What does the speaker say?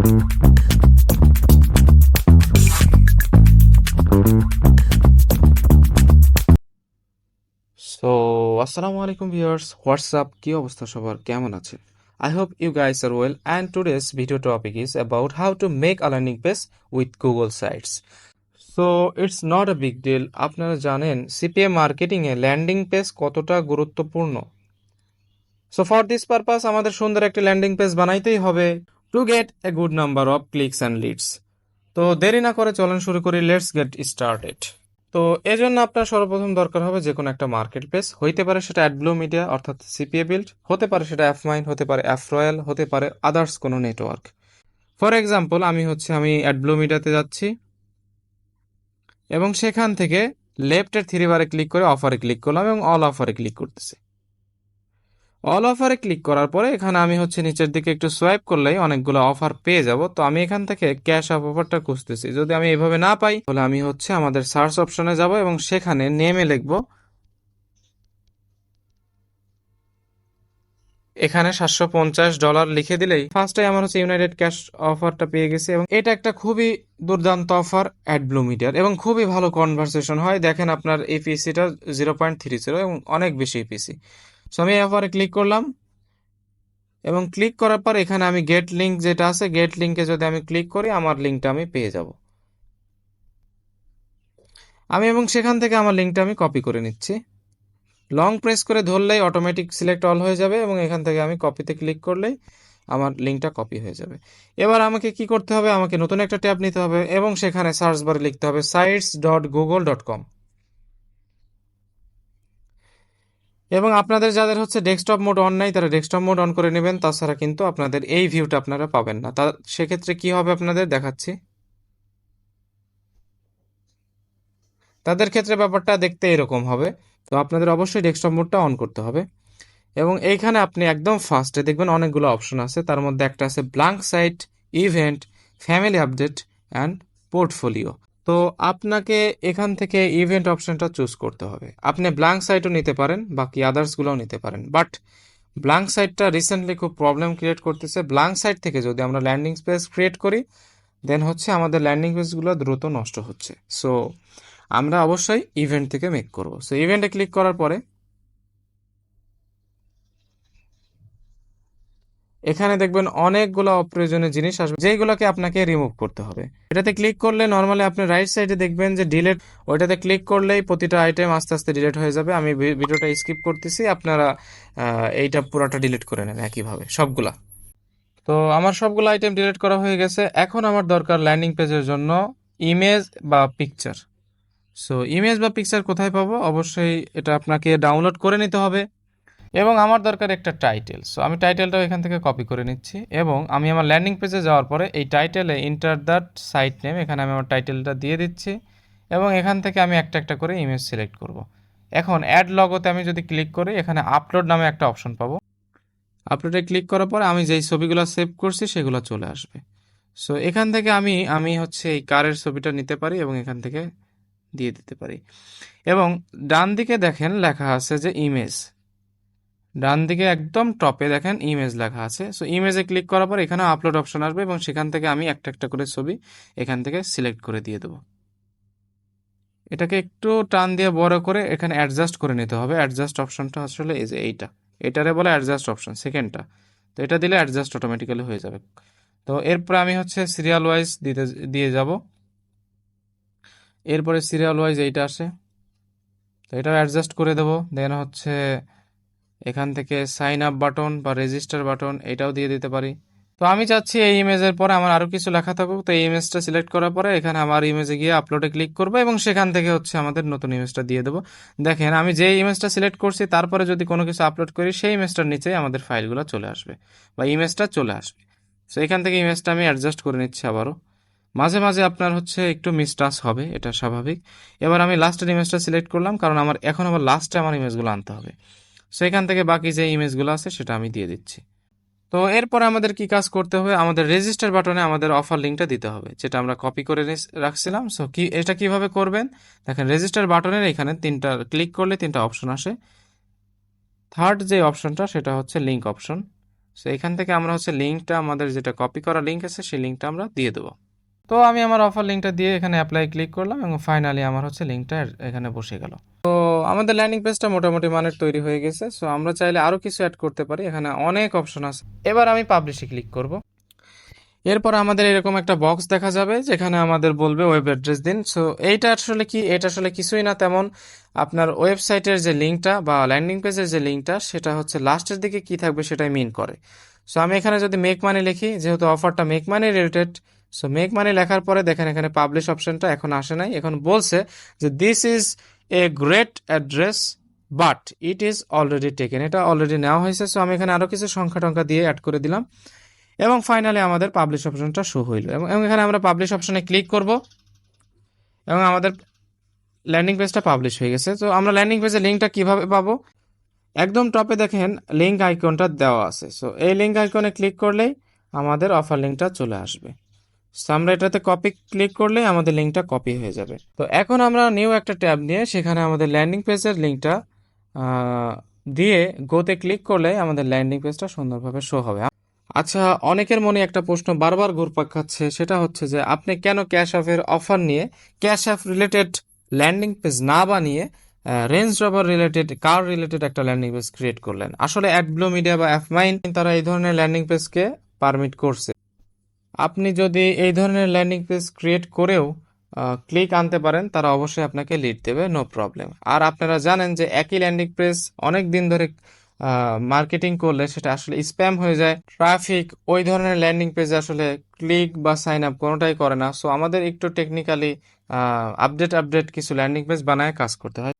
So আসসালামু আলাইকুম viewers, WhatsApp, কি অবস্থা সবার, কেমন আছেন? I hope you guys are well, and today's video topic is about how to make a landing page with Google Sites. So it's not a big deal. আপনারা জানেন CPA marketing এ landing page কতটা গুরুত্বপূর্ণ। So for this purpose আমাদের সুন্দর একটি landing page বানাইতেই হবে to get a good number of clicks and leads. তো দেরি না করে চলেন শুরু করি, লেটস গেট স্টার্টেড। তো এজন্য আপনার সর্বপ্রথম দরকার হবে যে কোনো একটা মার্কেট প্লেস, হইতে পারে সেটা অ্যাডব্লুমিডিয়া অর্থাৎ Cpabuild, হতে পারে সেটা Affmine, হতে পারে Affroyal, হতে পারে আদার্স কোনো নেটওয়ার্ক। ফর এক্সাম্পল আমি অ্যাডব্লুমিডিয়াতে যাচ্ছি এবং সেখান থেকে লেফটের 3 বারে ক্লিক করে অফারে ক্লিক করলাম এবং অল অফারে ক্লিক করতেছি। অল অফারে ক্লিক করার পরে এখানে আমি নিচের দিকে একটু সোয়াইপ করলেই অনেকগুলো অফার পেয়ে যাব। তো আমি এখান থেকে ক্যাশ অফ অফারটা খুঁজতেছি। যদি আমি এভাবে না পাই তাহলে আমি আমাদের সার্চ অপশনে যাব এবং সেখানে নেমে লিখব, এখানে $750 লিখে দিলেই ফার্স্টে আমার ইউনাইটেড ক্যাশ অফারটা পেয়ে গেছি। এবং এটা একটা খুবই দুর্দান্ত অফার অ্যাডব্লুমিডিয়ার এবং খুবই ভালো কনভারসেশন হয়। দেখেন আপনার এই পিসিটা 0.30 এবং অনেক বেশি পিসি। সো আমি এই অফারে ক্লিক করলাম এবং ক্লিক করার পর এখানে আমি গেট লিঙ্ক যেটা আছে, গেট লিঙ্কে যদি আমি ক্লিক করি আমার লিঙ্কটা আমি পেয়ে যাব। এবং সেখান থেকে আমার লিঙ্কটা আমি কপি করে নিচ্ছি। লং প্রেস করে ধরলেই অটোমেটিক সিলেক্ট অল হয়ে যাবে এবং এখান থেকে আমি কপিতে ক্লিক করলেই আমার লিঙ্কটা কপি হয়ে যাবে। এবার আমাকে কি করতে হবে, আমাকে নতুন একটা ট্যাব নিতে হবে এবং সেখানে সার্চ বারে লিখতে হবে sites.google.com। এবং আপনাদের যাদের ডেস্কটপ মোড অন নাই তারা ডেস্কটপ মোড অন করে নেবেন, তাছাড়া কিন্তু আপনাদের এই ভিউটা আপনারা পাবেন না। সেক্ষেত্রে কি হবে আপনাদের দেখাচ্ছি। তাদের ক্ষেত্রে ব্যাপারটা দেখতে এরকম হবে। তো আপনাদের অবশ্যই ডেস্কটপ মোডটা অন করতে হবে এবং এইখানে আপনি একদম ফার্স্টে দেখবেন অনেকগুলো অপশন আছে। তার মধ্যে একটা আছে blank site, event, family update and portfolio. তো আপনাকে এখান থেকে ইভেন্ট অপশনটা চুজ করতে হবে। আপনি ব্ল্যাঙ্ক সাইটও নিতে পারেন, বাকি আদার্সগুলোও নিতে পারেন, বাট ব্ল্যাঙ্ক সাইটটা রিসেন্টলি খুব প্রবলেম ক্রিয়েট করতেছে। ব্ল্যাঙ্ক সাইট থেকে যদি আমরা ল্যান্ডিং পেজ ক্রিয়েট করি দেন আমাদের ল্যান্ডিং পেজগুলো দ্রুত নষ্ট হচ্ছে। সো আমরা অবশ্যই ইভেন্ট থেকে মেক করব। সো ইভেন্টে ক্লিক করার পরে এখানে দেখবেন অনেকগুলো অপ্রয়োজনীয় জিনিস আসবে যেগুলোকে আপনাকে রিমুভ করতে হবে। এটাতে ক্লিক করলে নর্মালি আপনি রাইট সাইডে দেখবেন যে ডিলিট, ওইটাতে ক্লিক করলেই প্রতিটা আইটেম আস্তে আস্তে ডিলিট হয়ে যাবে। আমি ভিডিওটা স্কিপ করতেছি, আপনারা এইটা পুরোটা ডিলিট করে নেন একইভাবে সবগুলা। তো আমার সবগুলো আইটেম ডিলিট করা হয়ে গেছে। এখন আমার দরকার ল্যান্ডিং পেজের জন্য ইমেজ বা পিকচার। সো ইমেজ বা পিকচার কোথায় পাবো? অবশ্যই এটা আপনাকে ডাউনলোড করে নিতে হবে এবং আমার দরকার একটা টাইটেল। সো আমি টাইটেলটাও এখান থেকে কপি করে নিচ্ছি এবং আমি আমার ল্যান্ডিং পেজে যাওয়ার পরে এই টাইটেলে ইন্টার দ্যাট সাইট নেম, এখানে আমি আমার টাইটেলটা দিয়ে দিচ্ছি এবং এখান থেকে আমি একটা একটা করে ইমেজ সিলেক্ট করব। এখন অ্যাড লগোতে আমি যদি ক্লিক করি এখানে আপলোড নামে একটা অপশন পাবো। আপলোডে ক্লিক করার পরে আমি যেই ছবিগুলো সেভ করছি সেগুলো চলে আসবে। সো এখান থেকে আমি এই কারের ছবিটা নিতে পারি এবং এখান থেকে দিয়ে দিতে পারি। এবং ডান দিকে দেখেন লেখা আছে যে ইমেজ, ডান দিকে একদম টপে দেখেন ইমেজ লেখা আছে। সো ইমেজে ক্লিক করার পর এখানে আপলোড অপশন আসবে এবং সেখান থেকে আমি একটা একটা করে ছবি এখান থেকে সিলেক্ট করে দিয়ে দেবো। এটাকে একটু টান দিয়ে বড় করে এখানে অ্যাডজাস্ট করে নিতে হবে। অ্যাডজাস্ট অপশনটা আসলে এই যে এটারে বলে অ্যাডজাস্ট অপশন, সেকেন্ডটা। তো এটা দিলে অ্যাডজাস্ট অটোমেটিক্যালি হয়ে যাবে। তো এরপরে আমি সিরিয়াল ওয়াইজ দিয়ে যাব। এরপরে সিরিয়াল ওয়াইজ এইটা আসে, তো এটাও অ্যাডজাস্ট করে দেবো। দেন এখান থেকে সাইন আপ বাটন বা রেজিস্টার বাটন এটাও দিয়ে দিতে পারি। তো আমি চাচ্ছি এই ইমেজের পরে আমার আরও কিছু লেখা থাকুক। তো এই ইমেজটা সিলেক্ট করার পরে এখানে আমার ইমেজে গিয়ে আপলোডে ক্লিক করবো এবং সেখান থেকে আমাদের নতুন ইমেজটা দিয়ে দেবো। দেখেন আমি যে ইমেজটা সিলেক্ট করছি তারপরে যদি কোনো কিছু আপলোড করি সেই ইমেজটার নিচেই আমাদের ফাইলগুলো চলে আসবে বা ইমেজটা চলে আসবে। সো এখান থেকে ইমেজটা আমি অ্যাডজাস্ট করে নিচ্ছি আবারও। মাঝে মাঝে আপনার একটু মিসটাচ হবে, এটা স্বাভাবিক। এবার আমি লাস্টের ইমেজটা সিলেক্ট করলাম কারণ আমার এখন আবার লাস্টে আমার ইমেজগুলো আনতে হবে। সো এখান থেকে বাকি যে ইমেজগুলো আছে সেটা আমি দিয়ে দিচ্ছি। তো এরপরে আমাদের কি কাজ করতে হবে, আমাদের রেজিস্টার বাটনে আমাদের অফার লিঙ্কটা দিতে হবে যেটা আমরা কপি করে রাখছিলাম। সো এটা কিভাবে করবেন দেখেন, রেজিস্টার বাটনের এখানে ক্লিক করলে 3টা অপশন আসে। থার্ড যে অপশনটা সেটা লিঙ্ক অপশন। সো এখান থেকে আমরা হচ্ছে লিঙ্কটা, আমাদের যেটা কপি করা লিঙ্ক আছে সেই লিঙ্কটা আমরা দিয়ে দেবো। তো আমি আমার অফার লিঙ্কটা দিয়ে এখানে অ্যাপ্লাই ক্লিক করলাম এবং ফাইনালি আমার হচ্ছে লিঙ্কটা এখানে বসে গেল। তো আমাদের ল্যান্ডিং পেজটা মোটামুটি মানের তৈরি হয়ে গেছে। সো আমরা চাইলে আরও কিছু অ্যাড করতে পারি, এখানে অনেক অপশন আছে। এবার আমি পাবলিশে ক্লিক করব। এরপর আমাদের এরকম একটা বক্স দেখা যাবে যেখানে আমাদের বলবে ওয়েব অ্যাড্রেস দিন। সো এইটা আসলে কি, এটা আসলে কিছুই না তেমন, আপনার ওয়েবসাইটের যে লিঙ্কটা বা ল্যান্ডিং পেজের যে লিঙ্কটা সেটা হচ্ছে লাস্টের দিকে কি থাকবে সেটাই মিন করে। সো আমি এখানে যদি মেক মানি লিখি, যেহেতু অফারটা make money related, so make money লেখার পরে দেখেন এখানে পাবলিশ অপশনটা এখন আসে নাই, এখন বলছে যে this is a great address but it is already taken, এটা অলরেডি নেওয়া হয়েছে। সো আমি এখানে আরও কিছু সংখ্যা টংখ্যা দিয়ে অ্যাড করে দিলাম এবং ফাইনালি আমাদের পাবলিশ অপশনটা শো হইল এবং এখানে আমরা পাবলিশ অপশনে ক্লিক করব এবং আমাদের ল্যান্ডিং পেজটা পাবলিশ হয়ে গেছে। তো আমরা ল্যান্ডিং পেজের লিঙ্কটা কিভাবে পাবো, একদম টপে দেখেন লিঙ্ক আইকনটা দেওয়া আছে। সো এই লিঙ্ক আইকনে ক্লিক করলেই আমাদের অফার লিঙ্কটা চলে আসবে। সো আমরা এটাতে কপি ক্লিক করলেই আমাদের লিঙ্কটা কপি হয়ে যাবে। তো এখন আমরা নিউ একটা ট্যাব নিয়ে সেখানে আমাদের ল্যান্ডিং পেজের লিঙ্কটা দিয়ে গোতে ক্লিক করলে আমাদের ল্যান্ডিং পেজটা সুন্দরভাবে শো হবে। আচ্ছা, অনেকের মনে একটা প্রশ্ন বারবার ঘুরপাক খাচ্ছে, সেটা হচ্ছে যে আপনি কেন ক্যাশ অফের অফার নিয়ে cash of related landing page না বানিয়ে রেঞ্জ রোভার রিলেটেড, কার রিলেটেড একটা ল্যান্ডিং পেজ ক্রিয়েট করলেন? আসলে অ্যাডব্লুমিডিয়া বা অ্যাফমাইন তারা এই ধরনের ল্যান্ডিং পেজকে পারমিট করছে। আপনি যদি এই ধরনের ল্যান্ডিং পেজ ক্রিয়েট করেও ক্লিক আনতে পারেন, তারা অবশ্যই আপনাকে লিড দেবে, নো প্রবলেম। আর আপনারা জানেন যে একই ল্যান্ডিং পেজ অনেক দিন ধরে মার্কেটিং করলে সেটা আসলে স্প্যাম হয়ে যায়, ট্রাফিক ওই ধরনের ল্যান্ডিং পেজে আসলে ক্লিক বা সাইন আপ কোনোটাই করে না। সো আমাদের একটু টেকনিক্যালি আপডেট কিছু ল্যান্ডিং পেজ বানায় কাজ করতে হয়।